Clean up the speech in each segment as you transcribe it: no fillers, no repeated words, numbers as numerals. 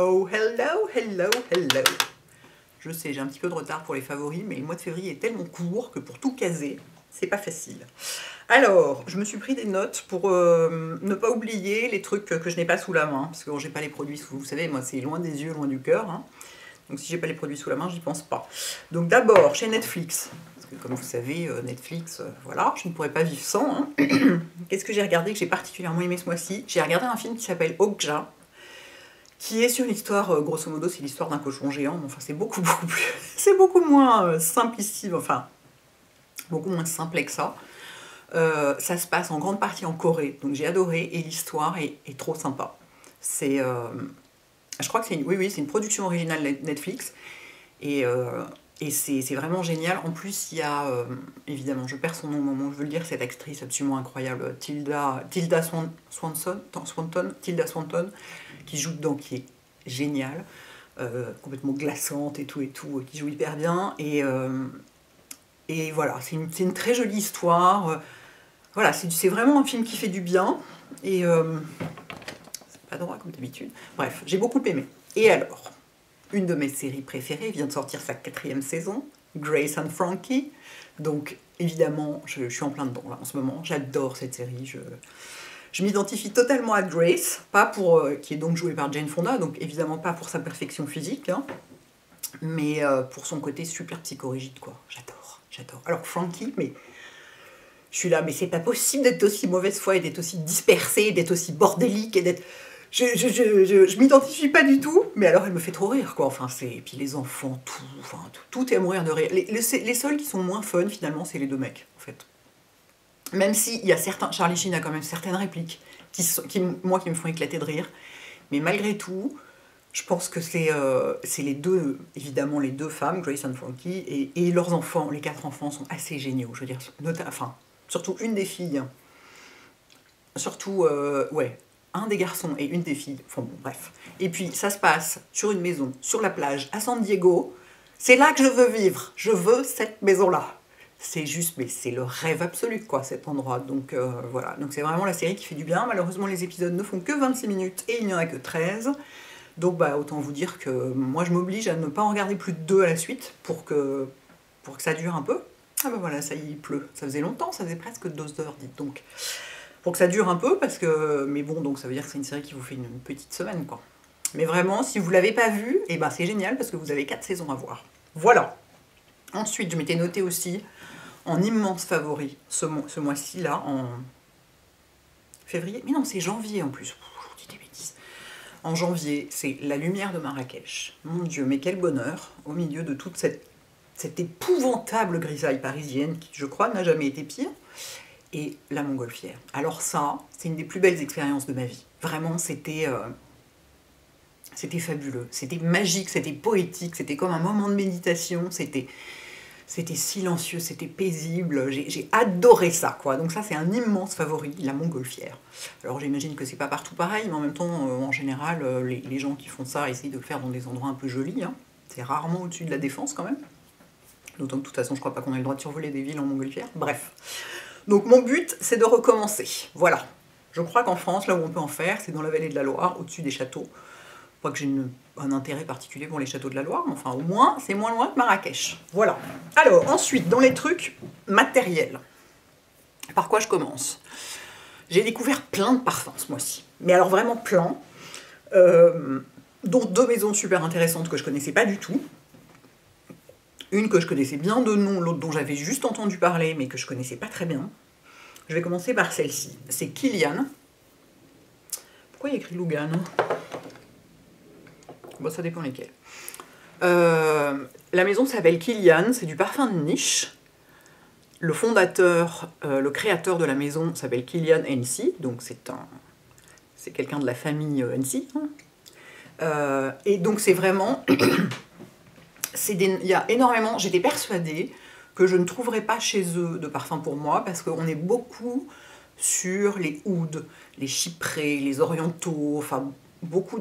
Oh, hello, hello, hello. Je sais, j'ai un petit peu de retard pour les favoris, mais le mois de février est tellement court que pour tout caser, c'est pas facile. Alors, je me suis pris des notes pour ne pas oublier les trucs que je n'ai pas sous la main, parce que bon, j'ai pas les produits sous, vous savez, moi c'est loin des yeux, loin du cœur, hein. Donc si j'ai pas les produits sous la main, j'y pense pas. Donc d'abord, chez Netflix, parce que comme vous savez, Netflix, voilà, je ne pourrais pas vivre sans, hein. Qu'est-ce que j'ai regardé que j'ai particulièrement aimé ce mois-ci? J'ai regardé un film qui s'appelle Okja, qui est sur l'histoire, grosso modo, c'est l'histoire d'un cochon géant, mais enfin c'est beaucoup plus, c'est beaucoup moins simplissime, enfin, beaucoup moins simple que ça. Ça se passe en grande partie en Corée, donc j'ai adoré, et l'histoire est trop sympa. C'est, je crois que c'est une, oui, c'est une production originale Netflix, et c'est vraiment génial. En plus, il y a, évidemment, je perds son nom au moment où je veux le dire, cette actrice absolument incroyable, Tilda Swinton, qui joue dedans, qui est géniale, complètement glaçante et tout, qui joue hyper bien, et voilà, c'est une très jolie histoire. Voilà, c'est vraiment un film qui fait du bien, et c'est pas droit comme d'habitude. Bref, j'ai beaucoup aimé. Et alors, une de mes séries préférées vient de sortir sa 4e saison, Grace and Frankie. Donc, évidemment, je suis en plein dedans là, en ce moment. J'adore cette série. Je m'identifie totalement à Grace, pas pour, qui est donc jouée par Jane Fonda, donc évidemment pas pour sa perfection physique, hein, mais pour son côté super psychorigide, quoi. J'adore. Alors Frankie, mais je suis là, mais c'est pas possible d'être aussi mauvaise foi et d'être aussi dispersée, d'être aussi bordélique et d'être... Je m'identifie pas du tout, mais alors elle me fait trop rire, quoi. Enfin, c'est... Et puis les enfants, tout est à mourir de rire. Les seuls qui sont moins fun, finalement, c'est les deux mecs, en fait. Même s'il y a certains... Charlie Sheen a quand même certaines répliques qui me font éclater de rire. Mais malgré tout, je pense que c'est les deux, évidemment, les deux femmes, Grace and Frankie, et leurs enfants, les 4 enfants sont assez géniaux. Je veux dire, enfin, surtout une des filles. Surtout, ouais, un des garçons et une des filles. Enfin bon, bref. Et puis, ça se passe sur une maison, sur la plage, à San Diego. C'est là que je veux vivre. Je veux cette maison-là. C'est juste, mais c'est le rêve absolu, quoi, cet endroit. Donc voilà, donc c'est vraiment la série qui fait du bien. Malheureusement, les épisodes ne font que 26 minutes et il n'y en a que 13. Donc bah, autant vous dire que moi, je m'oblige à ne pas en regarder plus de 2 à la suite pour que ça dure un peu. Ah bah voilà, ça y est, il pleut. Ça faisait longtemps, ça faisait presque 2 heures, dites donc. Pour que ça dure un peu, parce que... Mais bon, donc ça veut dire que c'est une série qui vous fait une petite semaine, quoi. Mais vraiment, si vous ne l'avez pas vue, et ben c'est génial, parce que vous avez 4 saisons à voir. Voilà. Ensuite, je m'étais noté aussi en immense favori ce mois-ci, là, en février. Mais non, c'est janvier en plus. Je vous dis des bêtises. En janvier, c'est La Lumière de Marrakech. Mon Dieu, mais quel bonheur, au milieu de toute cette épouvantable grisaille parisienne, qui, je crois, n'a jamais été pire, et La Montgolfière. Alors ça, c'est une des plus belles expériences de ma vie. Vraiment, c'était fabuleux, c'était magique, c'était poétique, c'était comme un moment de méditation, c'était silencieux, c'était paisible, j'ai adoré ça, quoi. Donc ça, c'est un immense favori, La Montgolfière. Alors j'imagine que c'est pas partout pareil, mais en même temps, en général, les gens qui font ça essayent de le faire dans des endroits un peu jolis, hein. C'est rarement au-dessus de la Défense, quand même. D'autant que, de toute façon, je crois pas qu'on ait le droit de survoler des villes en Montgolfière. Bref. Donc mon but, c'est de recommencer. Voilà. Je crois qu'en France, là où on peut en faire, c'est dans la vallée de la Loire, au-dessus des châteaux. Pas que j'ai un intérêt particulier pour les châteaux de la Loire, mais enfin au moins, c'est moins loin que Marrakech. Voilà. Alors, ensuite, dans les trucs matériels. Par quoi je commence? J'ai découvert plein de parfums ce mois-ci. Mais alors vraiment plein. Dont 2 maisons super intéressantes que je connaissais pas du tout. Une que je connaissais bien de nom, l'autre dont j'avais juste entendu parler, mais que je connaissais pas très bien. Je vais commencer par celle-ci. C'est Kilian. Pourquoi il y a écrit Lugan? Bon, ça dépend lesquels. La maison s'appelle Kilian, c'est du parfum de niche. Le fondateur, le créateur de la maison s'appelle Kilian Hennessy, donc c'est quelqu'un de la famille Hennessy. Hein. Et donc c'est vraiment... il y a énormément... J'étais persuadée que je ne trouverais pas chez eux de parfum pour moi, parce qu'on est beaucoup sur les ouds, les chyprés, les orientaux, enfin...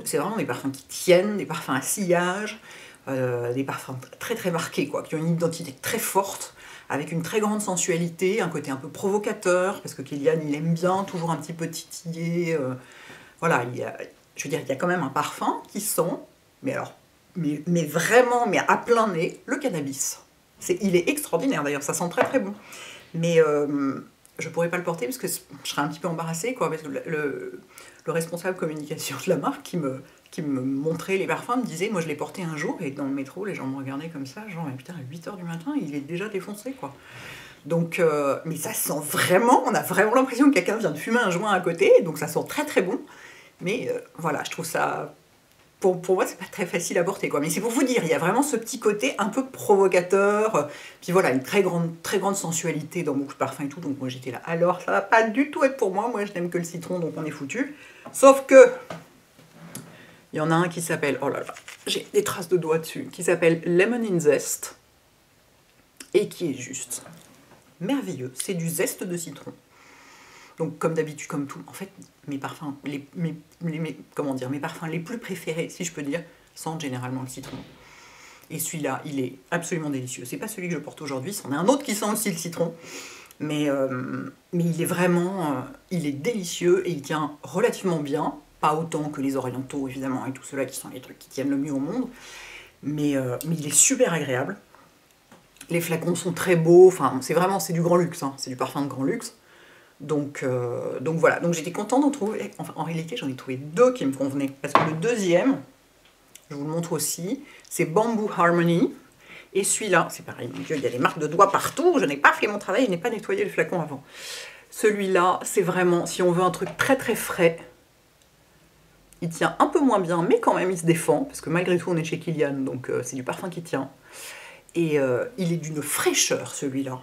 C'est vraiment des parfums qui tiennent, des parfums à sillage, des parfums très très marqués, quoi, qui ont une identité très forte, avec une très grande sensualité, un côté un peu provocateur, parce que Kilian, il aime bien toujours un petit peu titiller. Voilà, je veux dire, il y a quand même un parfum qui sent, mais alors, mais vraiment, mais à plein nez, le cannabis. Il est extraordinaire d'ailleurs, ça sent très très bon. Mais je pourrais pas le porter parce que je serais un petit peu embarrassée, quoi, parce que le responsable communication de la marque qui me montrait les parfums me disait, moi je l'ai porté un jour et dans le métro, les gens me regardaient comme ça, genre, mais putain, à 8h du matin, il est déjà défoncé, quoi. Donc, mais ça sent vraiment, on a vraiment l'impression que quelqu'un vient de fumer un joint à côté, donc ça sent très très bon. Mais voilà, je trouve ça, pour moi, c'est pas très facile à porter, quoi. Mais c'est pour vous dire, il y a vraiment ce petit côté un peu provocateur, puis voilà, une très grande sensualité dans beaucoup de parfums et tout, donc moi j'étais là, alors ça va pas du tout être pour moi je n'aime que le citron, donc on est foutu. Sauf que, il y en a un qui s'appelle, oh là là, j'ai des traces de doigts dessus, qui s'appelle Lemon in Zest, et qui est juste merveilleux, c'est du zeste de citron. Donc comme d'habitude, comme tout, en fait, mes parfums, mes parfums les plus préférés, si je peux dire, sentent généralement le citron. Et celui-là, il est absolument délicieux. C'est pas celui que je porte aujourd'hui, c'en est un autre qui sent aussi le citron. Mais il est vraiment, il est délicieux et il tient relativement bien. Pas autant que les orientaux, évidemment, et tout cela qui sont les trucs qui tiennent le mieux au monde. Mais il est super agréable. Les flacons sont très beaux, enfin, c'est du grand luxe, hein, c'est du parfum de grand luxe. Donc voilà, donc j'étais contente d'en trouver. Enfin, en réalité, j'en ai trouvé deux qui me convenaient. Parce que le deuxième, je vous le montre aussi, c'est Bamboo Harmony. Et celui-là, c'est pareil, mon Dieu, il y a des marques de doigts partout. Je n'ai pas fait mon travail, je n'ai pas nettoyé le flacon avant. Celui-là, c'est vraiment, si on veut un truc très très frais, il tient un peu moins bien, mais quand même, il se défend. Parce que malgré tout, on est chez Kilian, donc c'est du parfum qui tient. Et il est d'une fraîcheur, celui-là.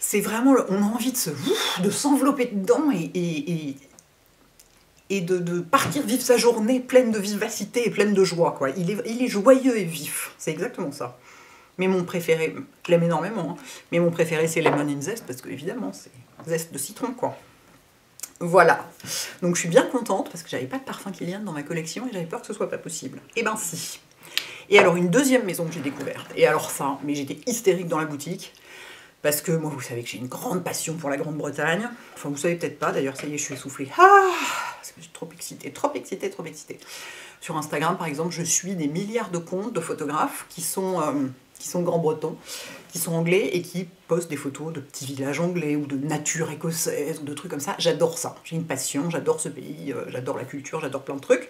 C'est vraiment, on a envie de s'envelopper dedans et de partir vivre sa journée pleine de vivacité et pleine de joie, quoi. Il est joyeux et vif, c'est exactement ça. Mais mon préféré, je l'aime énormément, hein, mais mon préféré c'est Lemon in Zest, parce que évidemment c'est zeste de citron, quoi. Voilà, donc je suis bien contente, parce que j'avais pas de parfum Kilian dans ma collection, et j'avais peur que ce soit pas possible. Eh ben si. Et alors une deuxième maison que j'ai découverte, et alors ça, mais j'étais hystérique dans la boutique, parce que moi, vous savez que j'ai une grande passion pour la Grande-Bretagne. Enfin, vous savez peut-être pas, d'ailleurs, ça y est, je suis essoufflée. Ah, parce que je suis trop excitée, trop excitée, trop excitée. Sur Instagram, par exemple, je suis des milliards de comptes de photographes qui sont grands-bretons, qui sont anglais et qui postent des photos de petits villages anglais ou de nature écossaise ou de trucs comme ça. J'adore ça. J'ai une passion, j'adore ce pays, j'adore la culture, j'adore plein de trucs.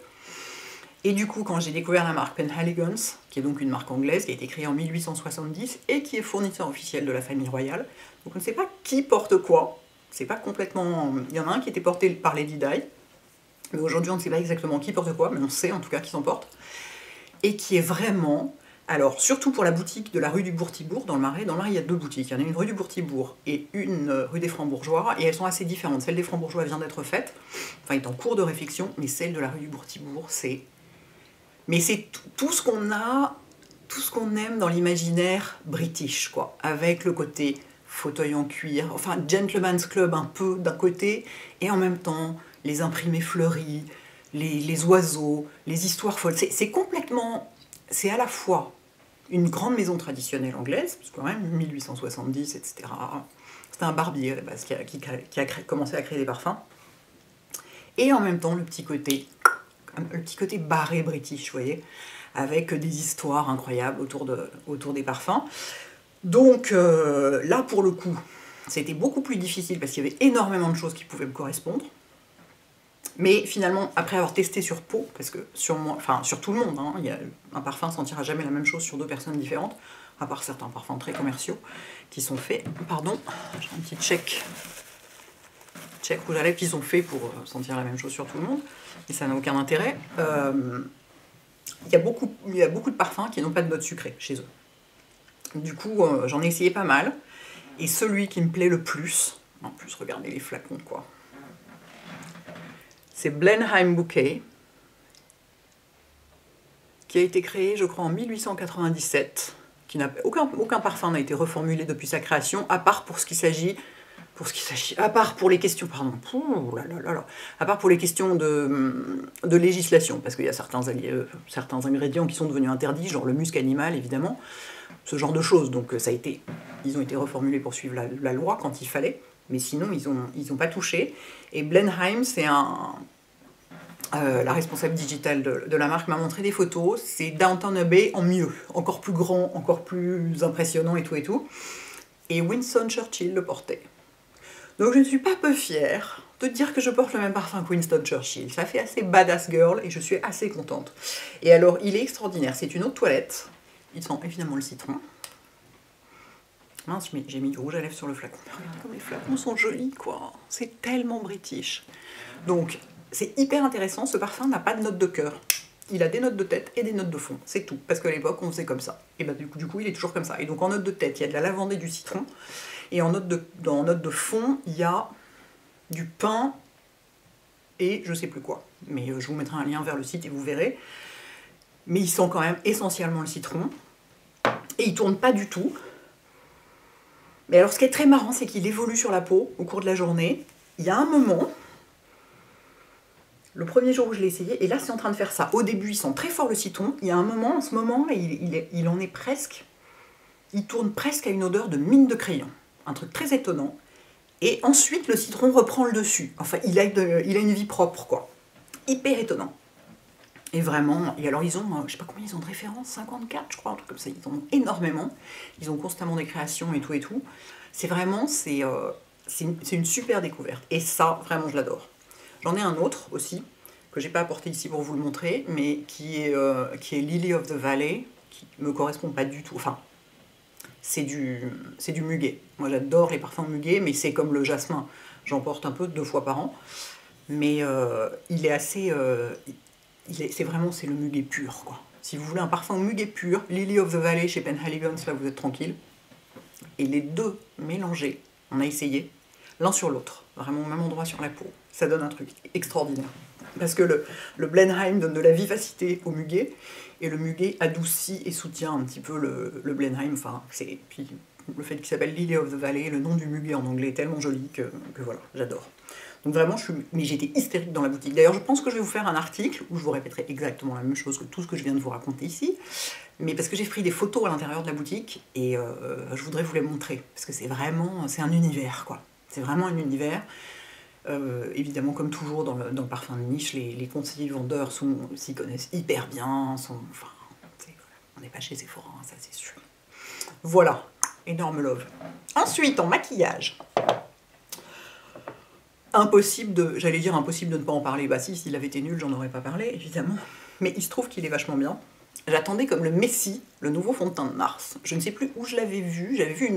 Et du coup, quand j'ai découvert la marque Penhaligon's, qui est donc une marque anglaise, qui a été créée en 1870 et qui est fournisseur officiel de la famille royale, donc on ne sait pas qui porte quoi, c'est pas complètement... Il y en a un qui était porté par Lady Di, mais aujourd'hui on ne sait pas exactement qui porte quoi, mais on sait en tout cas qui s'en porte, et qui est vraiment... Alors, surtout pour la boutique de la rue du Bourg-Tibourg, dans le Marais, il y a deux boutiques. Il y en a une rue du Bourg-Tibourg et une rue des Francs-Bourgeois, et elles sont assez différentes. Celle des Francs-Bourgeois vient d'être faite, enfin, est en cours de réflexion, mais celle de la rue du Bourg-Tibourg, c'est... Mais c'est tout ce qu'on a, tout ce qu'on aime dans l'imaginaire british, quoi. Avec le côté fauteuil en cuir, enfin gentleman's club un peu d'un côté, et en même temps les imprimés fleuris, les oiseaux, les histoires folles. C'est complètement, c'est à la fois une grande maison traditionnelle anglaise, parce que quand même 1870, etc. C'était un barbier à la base qui a commencé à créer des parfums, et en même temps le petit côté barré british, vous voyez, avec des histoires incroyables autour des parfums. Donc là, pour le coup, c'était beaucoup plus difficile parce qu'il y avait énormément de choses qui pouvaient me correspondre. Mais finalement, après avoir testé sur peau, parce que sur moi, enfin sur tout le monde, hein, un parfum ne sentira jamais la même chose sur deux personnes différentes, à part certains parfums très commerciaux qui sont faits, pardon, j'ai un petit check rouge à lèvres qui sont faits pour sentir la même chose sur tout le monde, et ça n'a aucun intérêt. Il y a beaucoup de parfums qui n'ont pas de notes sucrées chez eux. Du coup, j'en ai essayé pas mal, et celui qui me plaît le plus, en plus regardez les flacons quoi, c'est Blenheim Bouquet, qui a été créé, je crois, en 1897, aucun parfum n'a été reformulé depuis sa création, à part pour ce qui s'agit, à part pour les questions, pardon, à part pour les questions de législation, parce qu'il y a certains ingrédients qui sont devenus interdits, genre le musc animal, évidemment, ce genre de choses, donc ils ont été reformulés pour suivre la loi quand il fallait, mais sinon ils ont pas touché. Et Blenheim, la responsable digitale de la marque, m'a montré des photos. C'est Downton Abbey en mieux, encore plus grand, encore plus impressionnant et tout et tout. Et Winston Churchill le portait. Donc je ne suis pas peu fière de dire que je porte le même parfum que Winston Churchill. Ça fait assez badass girl et je suis assez contente. Et alors, il est extraordinaire. C'est une eau de toilette. Il sent évidemment le citron. Mince, j'ai mis du rouge à lèvres sur le flacon. Regardez comme les flacons sont jolis, quoi. C'est tellement british. Donc, c'est hyper intéressant. Ce parfum n'a pas de notes de cœur. Il a des notes de tête et des notes de fond. C'est tout. Parce qu'à l'époque, on faisait comme ça. Et bah, du coup, il est toujours comme ça. Et donc, en note de tête, il y a de la lavande et du citron. Et en note de fond, il y a du pain et je sais plus quoi. Mais je vous mettrai un lien vers le site et vous verrez. Mais il sent quand même essentiellement le citron. Et il tourne pas du tout. Mais alors, ce qui est très marrant, c'est qu'il évolue sur la peau au cours de la journée. Il y a un moment, le premier jour où je l'ai essayé, et là, c'est en train de faire ça. Au début, il sent très fort le citron. Il y a un moment, en ce moment, il en est presque... Il tourne presque à une odeur de mine de crayon. Un truc très étonnant. Et ensuite, le citron reprend le dessus. Enfin, il a une vie propre, quoi. Hyper étonnant. Et vraiment, et alors ils ont, je sais pas combien ils ont de références, 54 je crois, un truc comme ça, ils en ont énormément. Ils ont constamment des créations et tout et tout. C'est vraiment, c'est une super découverte. Et ça, vraiment, je l'adore. J'en ai un autre aussi, que j'ai pas apporté ici pour vous le montrer, mais qui est Lily of the Valley, qui me correspond pas du tout. Enfin, c'est du muguet. Moi, j'adore les parfums muguet, mais c'est comme le jasmin. J'en porte un peu 2 fois par an. Mais il est assez... c'est le muguet pur, quoi. Si vous voulez un parfum muguet pur, Lily of the Valley chez Penhaligon's, là vous êtes tranquille. Et les deux mélangés, on a essayé, l'un sur l'autre, vraiment au même endroit sur la peau. Ça donne un truc extraordinaire. Parce que le Blenheim donne de la vivacité au muguet, et le muguet adoucit et soutient un petit peu le Blenheim. Enfin, puis le fait qu'il s'appelle Lily of the Valley, le nom du muguet en anglais est tellement joli que voilà, j'adore. Donc vraiment, mais j'étais hystérique dans la boutique. D'ailleurs, je pense que je vais vous faire un article où je vous répéterai exactement la même chose que tout ce que je viens de vous raconter ici. Mais parce que j'ai pris des photos à l'intérieur de la boutique et je voudrais vous les montrer. Parce que c'est un univers, quoi. C'est vraiment un univers. Évidemment, comme toujours dans le parfum de niche, les conseillers vendeurs s'y connaissent hyper bien. Enfin, on n'est pas chez Sephora, hein, ça c'est sûr. Voilà, énorme love. Ensuite, en maquillage. Impossible de ne pas en parler. Bah si, s'il avait été nul, j'en aurais pas parlé, évidemment. Mais il se trouve qu'il est vachement bien. J'attendais comme le Messi, le nouveau fond de teint de Nars. Je ne sais plus où je l'avais vu. J'avais vu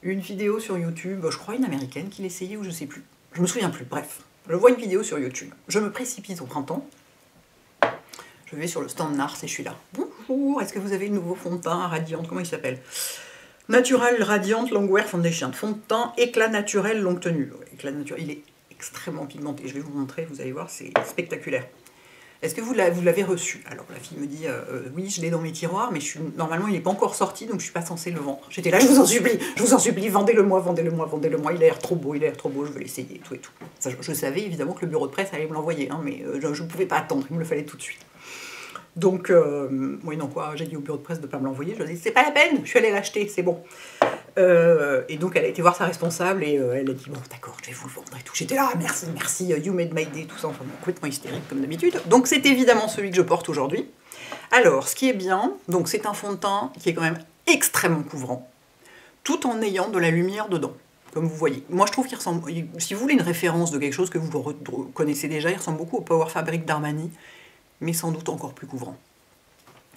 une vidéo sur YouTube, je crois une américaine qui l'essayait ou je sais plus. Je me souviens plus, bref. Je vois une vidéo sur YouTube. Je me précipite au printemps. Je vais sur le stand Nars et je suis là. Bonjour, est-ce que vous avez le nouveau fond de teint radiante? Comment il s'appelle? Natural Radiant Longwear Foundation, fond de teint éclat naturel longue tenue. Éclat naturel, il est extrêmement pigmenté. Je vais vous montrer, vous allez voir, c'est spectaculaire. Est-ce que vous l'avez reçu? Alors la fille me dit, oui, je l'ai dans mes tiroirs, mais normalement il n'est pas encore sorti, donc je ne suis pas censée le vendre. J'étais là, je vous en supplie, vendez-le-moi, vendez-le-moi, vendez-le-moi, il a l'air trop beau, je veux l'essayer, tout et tout. Ça, je savais évidemment que le bureau de presse allait me l'envoyer, hein, mais je ne pouvais pas attendre, il me le fallait tout de suite. Donc, oui, non, quoi, j'ai dit au bureau de presse de ne pas me l'envoyer. Je lui ai dit, c'est pas la peine, je suis allée l'acheter, c'est bon. Et donc, elle a été voir sa responsable et elle a dit, bon, d'accord, je vais vous le vendre et tout. J'étais là, merci, you made my day, tout ça, enfin, complètement hystérique comme d'habitude. Donc, c'est évidemment celui que je porte aujourd'hui. Alors, ce qui est bien, donc, c'est un fond de teint qui est quand même extrêmement couvrant, tout en ayant de la lumière dedans, comme vous voyez. Moi, je trouve qu'il ressemble, si vous voulez une référence de quelque chose que vous connaissez déjà, il ressemble beaucoup au Power Fabric d'Armani, mais sans doute encore plus couvrant.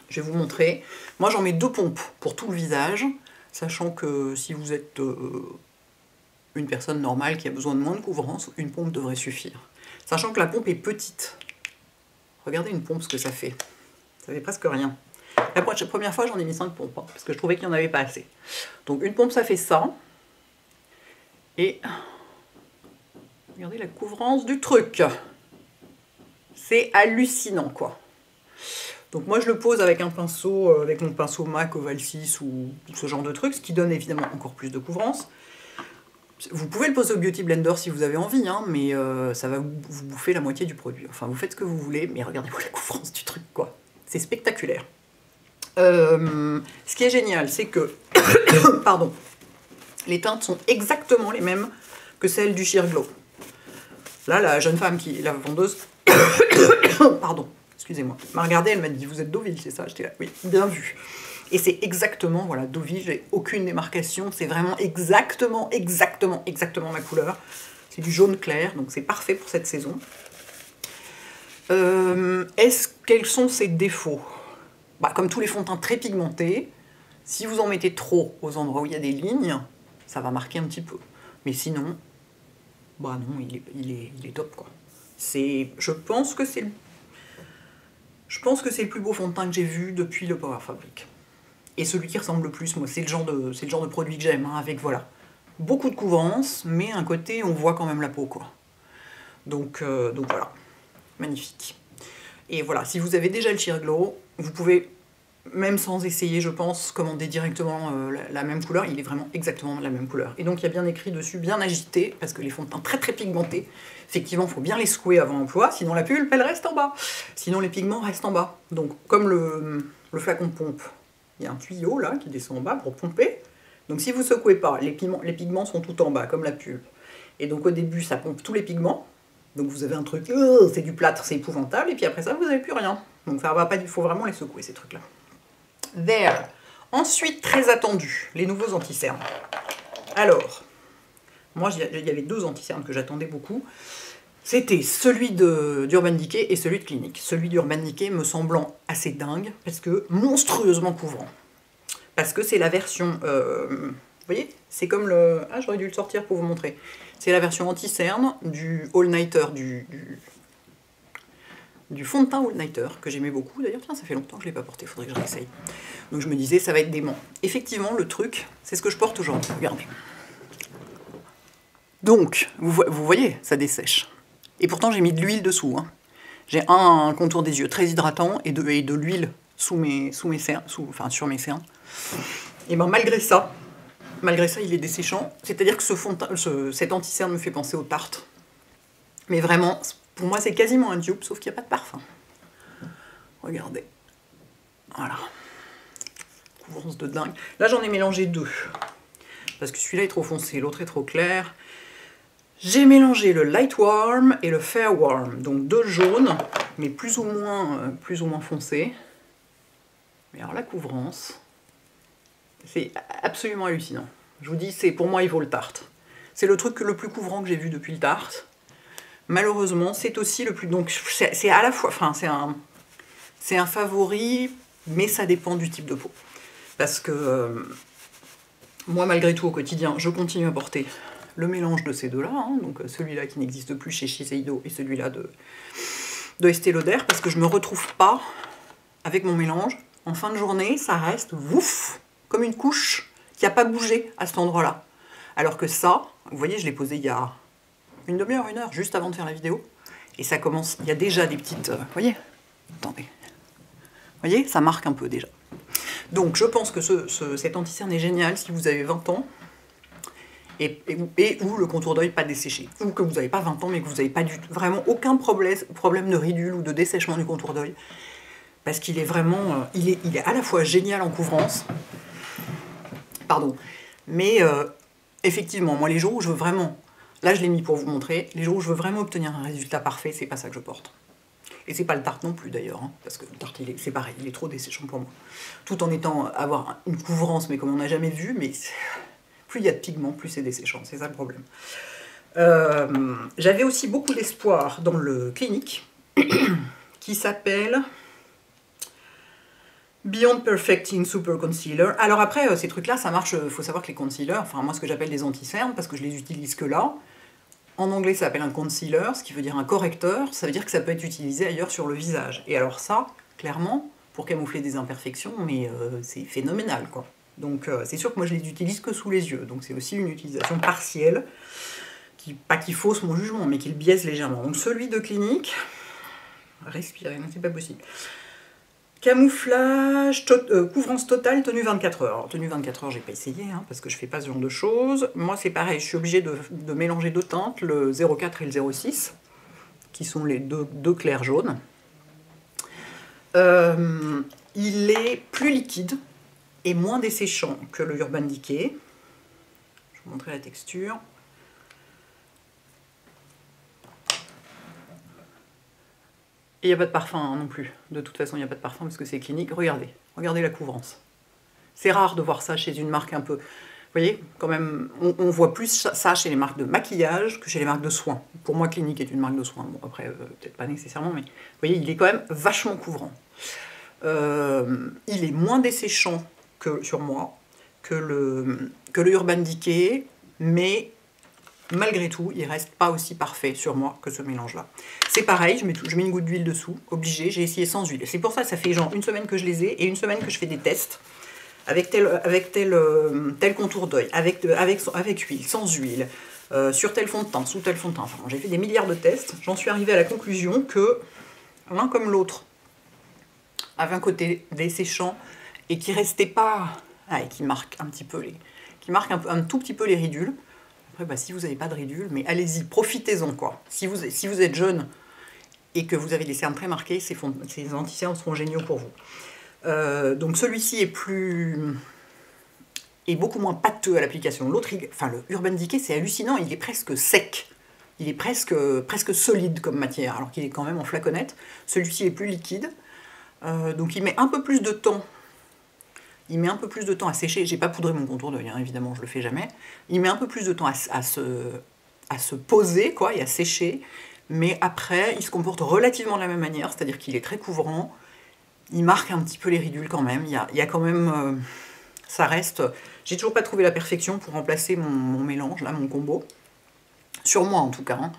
Je vais vous montrer. Moi, j'en mets 2 pompes pour tout le visage, sachant que si vous êtes une personne normale qui a besoin de moins de couvrance, une pompe devrait suffire. Sachant que la pompe est petite. Regardez une pompe, ce que ça fait. Ça fait presque rien. La première fois, j'en ai mis 5 pompes, hein, parce que je trouvais qu'il n'y en avait pas assez. Donc une pompe, ça fait ça. Et regardez la couvrance du truc. C'est hallucinant, quoi. Donc moi, je le pose avec un pinceau, avec mon pinceau MAC Oval 6 ou ce genre de truc, ce qui donne évidemment encore plus de couvrance. Vous pouvez le poser au Beauty Blender si vous avez envie, hein, mais ça va vous bouffer la moitié du produit. Enfin, vous faites ce que vous voulez, mais regardez-vous la couvrance du truc, quoi. C'est spectaculaire. Ce qui est génial, c'est que pardon, les teintes sont exactement les mêmes que celles du Sheer Glow. Là, la jeune femme, la vendeuse, Pardon, excusez-moi. Elle m'a regardé, elle m'a dit, vous êtes Deauville, c'est ça? J'étais là, oui, bien vu. Et c'est exactement, voilà, Deauville, j'ai aucune démarcation, c'est vraiment exactement ma couleur. C'est du jaune clair, donc c'est parfait pour cette saison. Quels sont ses défauts? Bah, comme tous les fonds de teint très pigmentés, si vous en mettez trop aux endroits où il y a des lignes, ça va marquer un petit peu. Mais sinon, bah non, il est top, quoi. Je pense que c'est le plus beau fond de teint que j'ai vu depuis le Power Fabric. Et celui qui ressemble le plus, moi, c'est le genre de produit que j'aime, hein, avec, voilà, beaucoup de couvrance, mais un côté, on voit quand même la peau, quoi. Donc voilà, magnifique. Et voilà, si vous avez déjà le Sheer Glow, vous pouvez, même sans essayer, je pense, commander directement la même couleur. Il est vraiment exactement la même couleur. Et donc, il y a bien écrit dessus, bien agité, parce que les fonds de teint très pigmentés, effectivement, il faut bien les secouer avant emploi, sinon la pulpe, elle reste en bas. Sinon, les pigments restent en bas. Donc, comme le flacon de pompe, il y a un tuyau, là, qui descend en bas pour pomper. Donc, si vous ne secouez pas, les pigments sont tout en bas, comme la pulpe. Et donc, au début, ça pompe tous les pigments. Donc vous avez un truc, c'est du plâtre, c'est épouvantable, et puis après ça, vous n'avez plus rien. Donc ça va pas, il faut vraiment les secouer, ces trucs-là. There. Ensuite, très attendu, les nouveaux anti-cernes. Alors, moi, il y avait 2 anti-cernes que j'attendais beaucoup. C'était celui d'Urban Decay et celui de Clinique. Celui d'Urban Decay me semblant assez dingue, parce que monstrueusement couvrant. Parce que c'est la version... vous voyez, c'est comme le... Ah, j'aurais dû le sortir pour vous montrer. C'est la version anti-cerne du All-Nighter, du fond de teint All-Nighter, que j'aimais beaucoup. D'ailleurs, tiens, ça fait longtemps que je ne l'ai pas porté, il faudrait que je réessaye. Donc je me disais, ça va être dément. Effectivement, le truc, c'est ce que je porte aujourd'hui. Regardez. Donc, vous voyez, ça dessèche. Et pourtant, j'ai mis de l'huile dessous. Hein. J'ai un contour des yeux très hydratant et de l'huile sur mes cernes. Et ben malgré ça, il est desséchant. C'est-à-dire que cet anti-cerne me fait penser aux tartes. Mais vraiment, pour moi, c'est quasiment un dupe, sauf qu'il n'y a pas de parfum. Regardez. Voilà. Couvrance de dingue. Là, j'en ai mélangé 2. Parce que celui-là est trop foncé, l'autre est trop clair. J'ai mélangé le Light Warm et le Fair Warm. Donc 2 jaunes, mais plus ou moins foncés. Mais alors la couvrance... C'est absolument hallucinant. Je vous dis, pour moi, il vaut le Tarte. C'est le truc le plus couvrant que j'ai vu depuis le Tarte. Malheureusement, c'est aussi le plus... Donc, c'est à la fois... Enfin, c'est un favori, mais ça dépend du type de peau. Parce que moi, malgré tout, au quotidien, je continue à porter le mélange de ces deux-là. Hein, donc, celui-là qui n'existe plus chez Shiseido et celui-là de Estée Lauder, parce que je ne me retrouve pas avec mon mélange. En fin de journée, ça reste ouf, comme une couche qui n'a pas bougé à cet endroit-là. Alors que ça, vous voyez, je l'ai posé il y a une demi-heure, 1 heure, juste avant de faire la vidéo. Et ça commence, il y a déjà des petites... vous voyez? Attendez. Vous voyez? Ça marque un peu déjà. Donc je pense que cet anti-cerne est génial si vous avez 20 ans et où le contour d'œil pas desséché. Ou que vous n'avez pas 20 ans mais que vous n'avez pas vraiment aucun problème de ridule ou de dessèchement du contour d'œil. Parce qu'il est vraiment... il est à la fois génial en couvrance. Pardon. Mais effectivement, moi les jours où je veux vraiment... Là je l'ai mis pour vous montrer. Les jours où je veux vraiment obtenir un résultat parfait, c'est pas ça que je porte. Et c'est pas le Tarte non plus d'ailleurs, hein, parce que le Tarte c'est pareil, il est trop desséchant pour moi. Tout en avoir une couvrance, mais comme on n'a jamais vu, mais plus il y a de pigments, plus c'est desséchant, c'est ça le problème. J'avais aussi beaucoup d'espoir dans le Clinique, qui s'appelle Beyond Perfecting Super Concealer. Alors après, ces trucs-là, ça marche, il faut savoir que les concealers, enfin moi ce que j'appelle des anti-cernes, parce que je les utilise que là, en anglais, ça s'appelle un concealer, ce qui veut dire un correcteur. Ça veut dire que ça peut être utilisé ailleurs sur le visage. Et alors ça, clairement, pour camoufler des imperfections, mais c'est phénoménal, quoi. Donc c'est sûr que moi, je les utilise que sous les yeux. Donc c'est aussi une utilisation partielle, pas qui fausse mon jugement, mais qui le biaise légèrement. Donc celui de Clinique, respirez, c'est pas possible. Camouflage, couvrance totale, tenue 24 heures. Alors, tenue 24 heures, j'ai pas essayé, hein, parce que je fais pas ce genre de choses. Moi, c'est pareil, je suis obligée de mélanger 2 teintes, le 04 et le 06, qui sont les deux clairs jaunes. Il est plus liquide et moins desséchant que le Urban Decay. Je vais vous montrer la texture. Et il n'y a pas de parfum hein, non plus. De toute façon, il n'y a pas de parfum parce que c'est clinique. Regardez, regardez la couvrance. C'est rare de voir ça chez une marque un peu... Vous voyez, quand même, on voit plus ça chez les marques de maquillage que chez les marques de soins. Pour moi, Clinique est une marque de soins. Bon, après, peut-être pas nécessairement, mais vous voyez, il est quand même vachement couvrant. Il est moins desséchant que sur moi, que le Urban Decay, mais malgré tout, il reste pas aussi parfait sur moi que ce mélange-là. C'est pareil, je mets une goutte d'huile dessous, obligé, j'ai essayé sans huile. C'est pour ça que ça fait genre une semaine que je les ai et une semaine que je fais des tests. Avec tel contour d'œil, avec huile, sans huile, sur tel fond de teint, sous tel fond de teint. Enfin, j'ai fait des milliards de tests. J'en suis arrivée à la conclusion que l'un comme l'autre avait un côté desséchant et qui restait pas... Ah, et qui marque un petit peu un tout petit peu les ridules. Après, bah, si vous n'avez pas de ridules, mais allez-y, profitez-en quoi. Si vous êtes jeune et que vous avez des cernes très marquées, ces anti-cernes seront géniaux pour vous. Donc celui-ci est beaucoup moins pâteux à l'application. L'autre, enfin le Urban Decay, c'est hallucinant, il est presque sec. Il est presque solide comme matière, alors qu'il est quand même en flaconnette. Celui-ci est plus liquide, donc il met un peu plus de temps. Il met un peu plus de temps à sécher. J'ai pas poudré mon contour d'œil, hein, évidemment, je le fais jamais. Il met un peu plus de temps à se poser, quoi, et à sécher. Mais après, il se comporte relativement de la même manière, c'est-à-dire qu'il est très couvrant. Il marque un petit peu les ridules quand même. Il y a quand même... ça reste... J'ai toujours pas trouvé la perfection pour remplacer mon mélange, là, mon combo. Sur moi, en tout cas. Hein.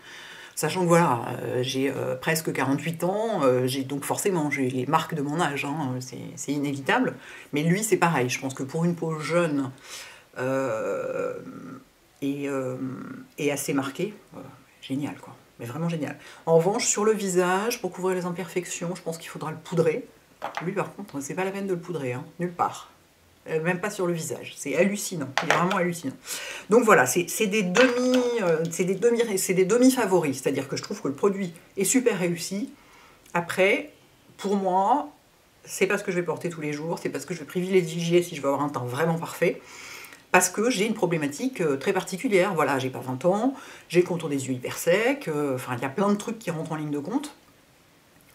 Sachant que voilà, j'ai presque 48 ans, donc forcément, j'ai les marques de mon âge, hein, c'est inévitable. Mais lui, c'est pareil. Je pense que pour une peau jeune et assez marquée, génial, quoi. Mais vraiment génial. En revanche, sur le visage, pour couvrir les imperfections, je pense qu'il faudra le poudrer. Lui, par contre, c'est pas la peine de le poudrer, hein, nulle part. Même pas sur le visage. C'est hallucinant. Il est vraiment hallucinant. Donc voilà, c'est des demi-favoris. C'est-à-dire que je trouve que le produit est super réussi. Après, pour moi, c'est pas ce que je vais porter tous les jours. C'est parce que je vais privilégier si je veux avoir un teint vraiment parfait. Parce que j'ai une problématique très particulière. Voilà, j'ai pas 20 ans, j'ai le contour des yeux hyper sec. Enfin, il y a plein de trucs qui rentrent en ligne de compte.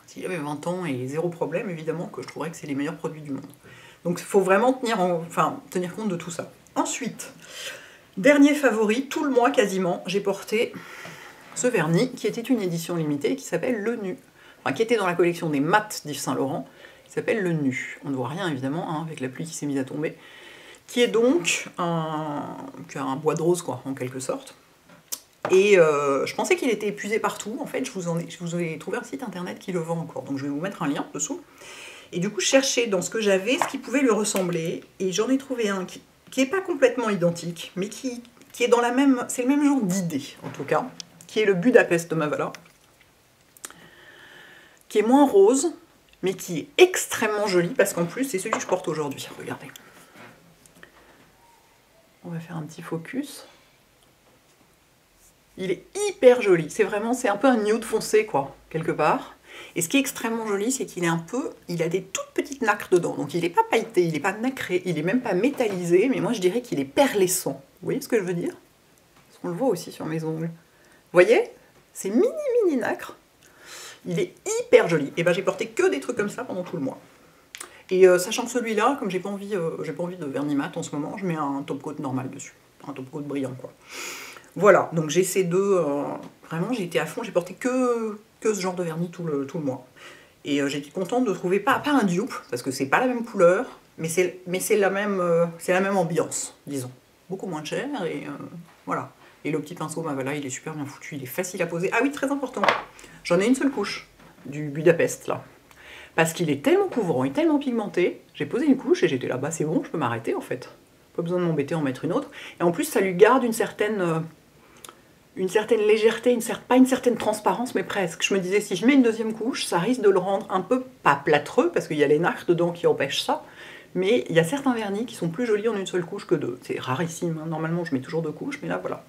Si j'avais 20 ans et zéro problème, évidemment que je trouverais que c'est les meilleurs produits du monde. Donc il faut vraiment tenir compte de tout ça. Ensuite, dernier favori, tout le mois quasiment, j'ai porté ce vernis qui était une édition limitée qui s'appelle Le Nu. Enfin, qui était dans la collection des mat d'Yves Saint Laurent, qui s'appelle Le Nu. On ne voit rien évidemment, hein, avec la pluie qui s'est mise à tomber. Qui est donc un bois de rose, quoi, en quelque sorte. Et je pensais qu'il était épuisé partout. En fait, je vous ai trouvé un site internet qui le vend encore. Donc je vais vous mettre un lien dessous. Et du coup, je cherchais dans ce que j'avais ce qui pouvait lui ressembler. Et j'en ai trouvé un qui n'est pas complètement identique, mais qui est dans la même... C'est le même genre d'idée, en tout cas. Qui est le Budapest de Mavala. Qui est moins rose, mais qui est extrêmement joli. Parce qu'en plus, c'est celui que je porte aujourd'hui. Regardez. On va faire un petit focus. Il est hyper joli. C'est un peu un nude foncé, quoi, quelque part. Et ce qui est extrêmement joli, c'est qu'il il a des toutes petites nacres dedans. Donc il n'est pas pailleté, il n'est pas nacré, il n'est même pas métallisé, mais moi je dirais qu'il est perlescent. Vous voyez ce que je veux dire? Parce qu'on le voit aussi sur mes ongles. Vous voyez? C'est mini nacre. Il est hyper joli. Et ben j'ai porté que des trucs comme ça pendant tout le mois. Et sachant que celui-là, comme j'ai pas envie de vernis mat en ce moment, je mets un top coat normal dessus. Un top coat brillant, quoi. Voilà, donc j'ai ces deux... vraiment, j'ai été à fond, j'ai porté que ce genre de vernis tout le mois. Et j'étais contente de trouver, pas un dupe, parce que c'est pas la même couleur, mais c'est la même ambiance, disons. Beaucoup moins cher, et voilà. Et le petit pinceau Mavala, il est super bien foutu, il est facile à poser. Ah oui, très important, j'en ai une seule couche, du Budapest, là. Parce qu'il est tellement couvrant et tellement pigmenté, j'ai posé une couche et j'étais là, bah c'est bon, je peux m'arrêter en fait. Pas besoin de m'embêter en mettre une autre. Et en plus, ça lui garde une certaine légèreté, pas une certaine transparence, mais presque. Je me disais, si je mets une deuxième couche, ça risque de le rendre un peu, pas plâtreux, parce qu'il y a les nacres dedans qui empêchent ça, mais il y a certains vernis qui sont plus jolis en une seule couche que deux. C'est rarissime, hein. Normalement je mets toujours deux couches, mais là voilà.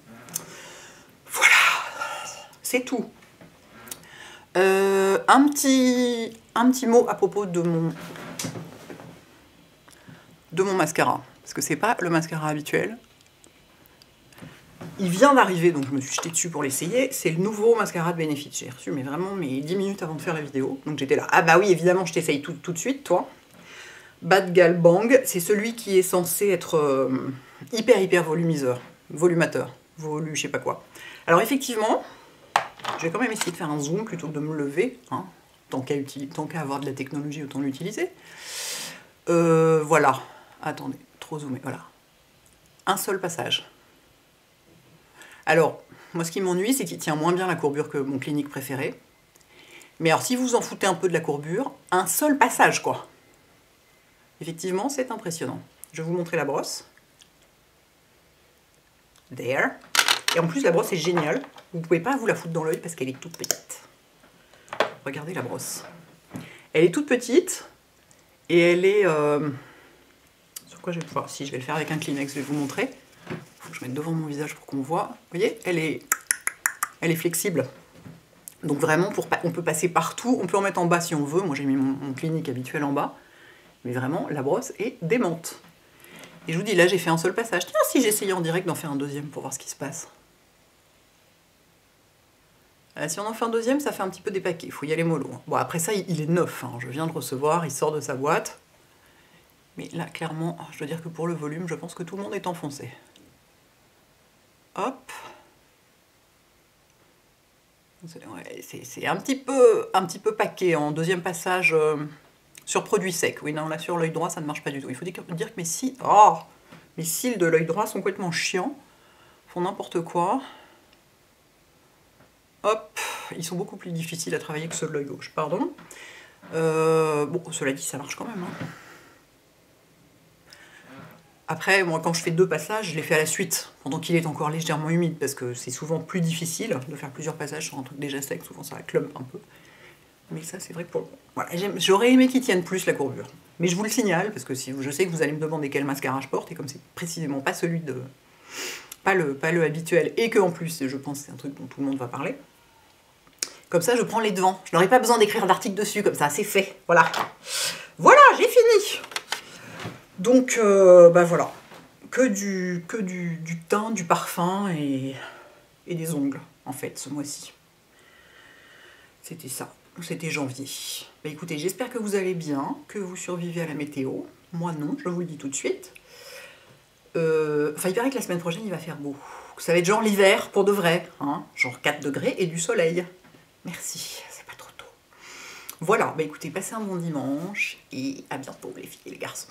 Voilà, c'est tout. Un petit mot à propos de mon mascara, parce que c'est pas le mascara habituel. Il vient d'arriver, donc je me suis jetée dessus pour l'essayer. C'est le nouveau mascara de Benefit. J'ai reçu, mais vraiment, 10 minutes avant de faire la vidéo. Donc j'étais là, ah bah oui, évidemment, je t'essaye tout de suite, toi. Bad Gal Bang, c'est celui qui est censé être hyper volumateur. Je sais pas quoi. Alors effectivement, je vais quand même essayer de faire un zoom plutôt que de me lever. Hein. Tant qu'à avoir de la technologie, autant l'utiliser. Voilà. Attendez, trop zoomé, voilà. Un seul passage. Alors, moi ce qui m'ennuie, c'est qu'il tient moins bien la courbure que mon Clinique préféré. Mais alors, si vous en foutez un peu de la courbure, un seul passage, quoi. Effectivement, c'est impressionnant. Je vais vous montrer la brosse. There. Et en plus, la brosse est géniale. Vous ne pouvez pas vous la foutre dans l'œil parce qu'elle est toute petite. Regardez la brosse. Elle est toute petite et elle est... Sur quoi je vais pouvoir... Si, je vais le faire avec un Kleenex, je vais vous montrer. Il faut que je mette devant mon visage pour qu'on me voit. Vous voyez, elle est flexible. Donc vraiment, on peut passer partout. On peut en mettre en bas si on veut. Moi, j'ai mis mon Clinique habituel en bas. Mais vraiment, la brosse est démente. Et je vous dis, là, j'ai fait un seul passage. Tiens, si j'essayais en direct d'en faire un deuxième pour voir ce qui se passe. Si on en fait un deuxième, ça fait un petit peu des paquets. Il faut y aller mollo. Bon, après ça, il est neuf. Hein. Je viens de recevoir, il sort de sa boîte. Mais là, clairement, je dois dire que pour le volume, je pense que tout le monde est enfoncé. Hop. Ouais, c'est un petit peu paquet en deuxième passage... Sur produit sec, oui, non, là sur l'œil droit, ça ne marche pas du tout. Il faut dire que mes cils, mes cils de l'œil droit sont complètement chiants, font n'importe quoi. Hop, ils sont beaucoup plus difficiles à travailler que ceux de l'œil gauche, pardon. Bon, cela dit, ça marche quand même. Hein. Après, moi, quand je fais 2 passages, je les fais à la suite, pendant qu'il est encore légèrement humide, parce que c'est souvent plus difficile de faire plusieurs passages sur un truc déjà sec, souvent ça clump un peu. Mais ça, c'est vrai que voilà, j'aurais aimé qu'il tienne plus la courbure. Mais je vous le signale, parce que je sais que vous allez me demander quel mascara je porte, et comme c'est précisément pas celui de... Pas le habituel, et que en plus, je pense que c'est un truc dont tout le monde va parler. Comme ça, je prends les devants. Je n'aurai pas besoin d'écrire d'article dessus, comme ça, c'est fait. Voilà. Voilà, j'ai fini. Donc, bah voilà. Que du teint, du parfum et des ongles, en fait, ce mois-ci. C'était ça. C'était janvier. Bah écoutez, j'espère que vous allez bien, que vous survivez à la météo. Moi non, je vous le dis tout de suite. Enfin, il paraît que la semaine prochaine, il va faire beau. Ça va être genre l'hiver, pour de vrai. Hein, genre 4 degrés et du soleil. Merci, c'est pas trop tôt. Voilà, bah écoutez, passez un bon dimanche et à bientôt les filles et les garçons.